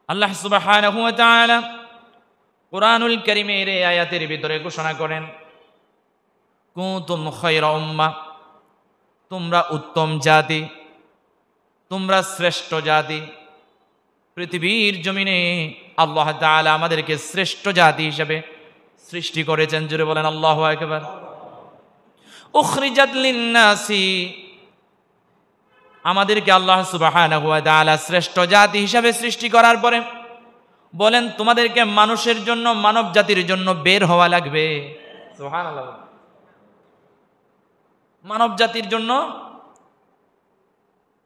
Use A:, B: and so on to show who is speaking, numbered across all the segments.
A: আল্লাহ সুবহানাহু ওয়া তাআলা কুরআনুল কারীমের এই আয়াতের ভিতরে ঘোষণা করেন, কুনতুম খায়রা উম্মাহ, তোমরা উত্তম জাতি, তোমরা শ্রেষ্ঠ জাতি। পৃথিবীর জমিনে আল্লাহ তাআলা আমাদেরকে শ্রেষ্ঠ জাতি হিসেবে সৃষ্টি করেছেন। জোরে বলেন আল্লাহু আকবার। উখরিজাত লিন-নাসি, আমাদেরকে আল্লাহ সুবহানাহু ওয়া তাআলা শ্রেষ্ঠ জাতি হিসেবে সৃষ্টি করার পরে বলেন, তোমাদেরকে মানুষের জন্য, মানব জাতির জন্য বের হওয়া লাগবে। সুবহানাল্লাহ। মানব জাতির জন্য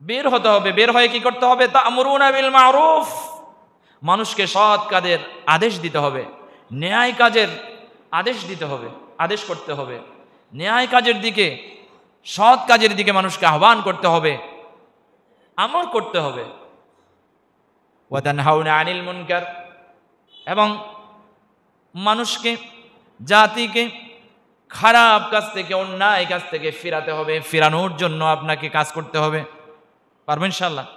A: বের হতে হবে। বের হয়ে কি করতে হবে? তা'মুরুনা বিল মা'রুফ, মানুষকে সৎ কাজের আদেশ দিতে হবে, ন্যায় কাজের আদেশ দিতে হবে, আদেশ করতে হবে, ন্যায় কাজের দিকে, সৎ কাজের দিকে মানুষকে আহ্বান করতে হবে, আমর করতে হবে। ওয়া তানহাউনা আনিল মুনকার, এবং মানুষকে, জাতিকে খারাপ কাজ থেকে, অন্যায় কাজ থেকে ফিরাতে হবে। ফিরানোর জন্য আপনাকে কাজ করতে হবে। পারবেন ইনশাআল্লাহ?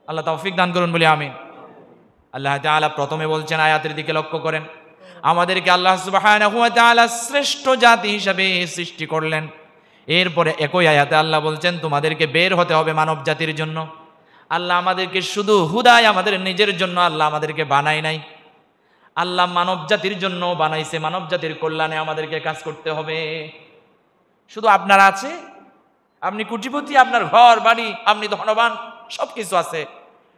A: আল্লাহ তৌফিক দান করুন বলি আমিন। আল্লাহ তাআলা প্রথমে বলছেন, আয়াতের দিকে লক্ষ্য করেন, আমাদেরকে আল্লাহ সুবহানাহু ওয়া তাআলা শ্রেষ্ঠ জাতি হিসাবে সৃষ্টি করলেন। এরপরে একই আয়াতে আল্লাহ বলছেন, তোমাদেরকে বের হতে হবে মানব জাতির জন্য। আল্লাহ আমাদেরকে শুধু হুদায় আমাদের নিজের জন্য আল্লাহ আমাদেরকে বানায় নাই, আল্লাহ মানব জাতির জন্য বানাইছে। মানব জাতির কল্যাণে আমাদেরকে কাজ করতে হবে। শুধু আপনার আছে, আপনি কোটিপতি, আপনার ঘর বাড়ি, আপনি ধনবান, সব কিছু আছে,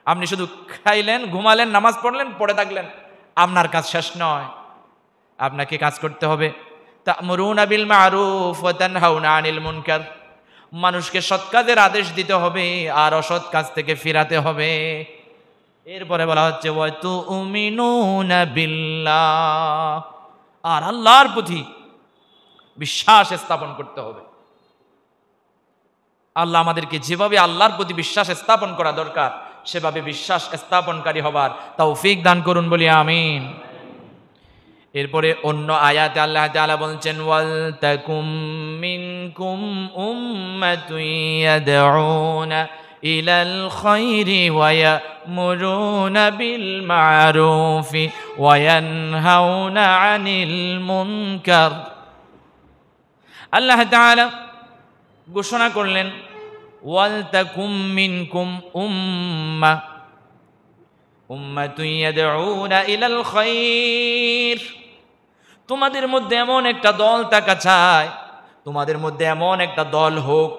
A: আপনি শুধু খাইলেন, ঘুমালেন, নামাজ পড়লেন, পড়ে থাকলেন, আপনার কাজ শেষ নয়। আপনাকে কাজ করতে হবে। তা'মুরুনা বিল মা'রুফ ওয়া তানহাউনা আনিল মুনকার, মানুষকে সৎ কাজের আদেশ দিতে হবে আর অসৎ কাজ থেকে ফিরাতে হবে। এরপরে বলা হচ্ছে ওয়া তু'মিনুনা বিল্লাহ, আর আল্লাহর প্রতি বিশ্বাস স্থাপন করতে হবে। আল্লাহ আমাদেরকে যেভাবে আল্লাহর প্রতি বিশ্বাস স্থাপন করা দরকার, সেভাবে বিশ্বাস স্থাপনকারী হবার তৌফিক দান করুন বলি আমিন। এরপরে অন্য আয়াতে আল্লাহ তাআলা বলছেন, ওয়াল তাকুম মিনকুম উম্মাতুন ইয়াদউনা ইলাল খায়রি ওয়া ইয়ামুরুনা বিল মা'রুফি ওয়া ইয়ানহাউনা আনিল মুনকার। আল্লাহ তাআলা ঘোষণা করলেন, ওয়াল তাকুম মিনকুম উম্মাতুন ইয়াদউনা ইলাল খায়র, তোমাদের মধ্যে এমন একটা দল থাকা চাই, তোমাদের মধ্যে এমন একটা দল হোক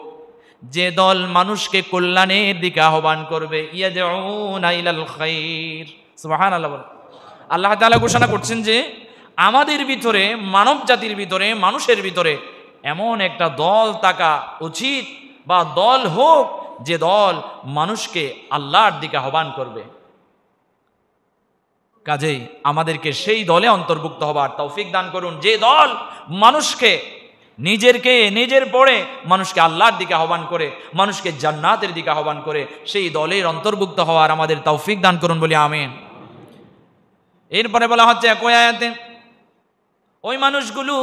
A: যে দল মানুষকে কল্যাণের দিকে আহ্বান করবে। ইয়াদউনা ইলাল খায়র, সুবহানাল্লাহ। আল্লাহ তাআলা ঘোষণা করছেন যে আমাদের ভিতরে, মানব জাতির ভিতরে, মানুষের ভিতরে এমন একটা দল থাকা উচিত, বা দল হোক যে দল মানুষকে আল্লাহর দিকে আহ্বান করবে। কাজেই আমাদেরকে সেই দলে অন্তর্ভুক্ত হবার তৌফিক দান করুন, যে দল মানুষকে, নিজের পরে মানুষকে আল্লাহর দিকে আহ্বান করে, মানুষকে জান্নাতের দিকে আহ্বান করে, সেই দলের অন্তর্ভুক্ত হওয়ার আমাদের তৌফিক দান করুন বলি আমিন। এরপরে বলা হচ্ছে একই আয়াতে, ওই মানুষগুলো,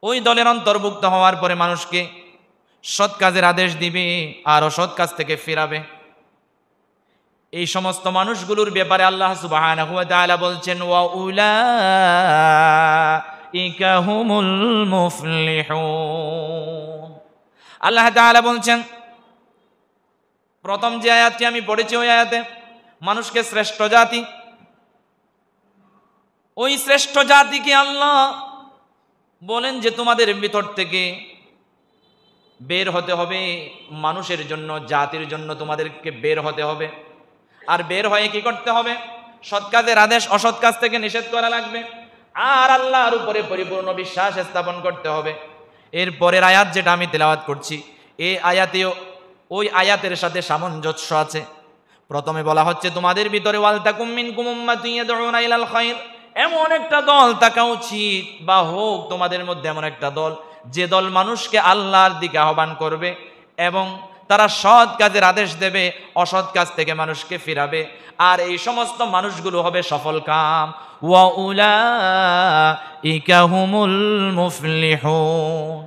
A: ওই দলের অন্তর্ভুক্ত হওয়ার পরে মানুষকে সৎ কাজের আদেশ দিবে আর অসৎ কাজ থেকে ফিরাবে। এই সমস্ত মানুষগুলোর ব্যাপারে আল্লাহ সুবহানাহু ওয়া তাআলা বলছেন, ওয়া উলাইকা হুমুল মুফলিহুন। আল্লাহ তাআলা বলছেন, প্রথম যে আয়াতটি আমি পড়েছি ওই আয়াতে মানুষকে শ্রেষ্ঠ জাতি, ওই শ্রেষ্ঠ জাতিকে আল্লাহ বলেন যে তোমাদের ভিতর থেকে বের হতে হবে, মানুষের জন্য, জাতির জন্য তোমাদেরকে বের হতে হবে। আর বের হয়ে কি করতে হবে? সৎ কাজের আদেশ, অসৎ কাজ থেকে নিষেধ করা লাগবে, আর আল্লাহর উপরে পরিপূর্ণ বিশ্বাস স্থাপন করতে হবে। এর পরের আয়াত যেটা আমি তেলাওয়াত করছি, এই আয়াতেও ওই আয়াতের সাথে সামঞ্জস্য আছে। প্রথমে বলা হচ্ছে তোমাদের ভিতরে ওয়াল তাকুম মিনকুম উম্মাতুন ইয়াদউনা ইলাল খায়র, এমন একটা দল থাকা উচিত বা হোক তোমাদের মধ্যে এমন একটা দল, যে দল মানুষকে আল্লাহর দিকে আহ্বান করবে এবং তারা সৎ কাজের আদেশ দেবে, অসৎ কাজ থেকে মানুষকে ফিরাবে। আর এই সমস্ত মানুষগুলো হবে সফল কাম। ওয়া উলাইকা হুমুল মুফলিহুন।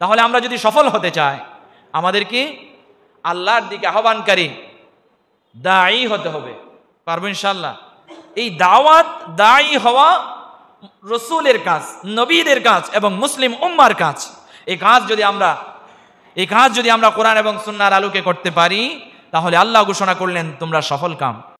A: তাহলে আমরা যদি সফল হতে চাই, আমাদেরকে আল্লাহর দিকে আহ্বানকারী দাঈ হতে হবে,
B: পারবো ইনশাআল্লাহ। এই দাওয়াত দায়ী হওয়া রসুলের কাজ, নবীদের কাজ এবং মুসলিম উম্মার কাজ। এই কাজ যদি আমরা কোরআন এবং সুন্নাহর আলোকে করতে পারি, তাহলে আল্লাহ ঘোষণা করলেন তোমরা সফল কাম।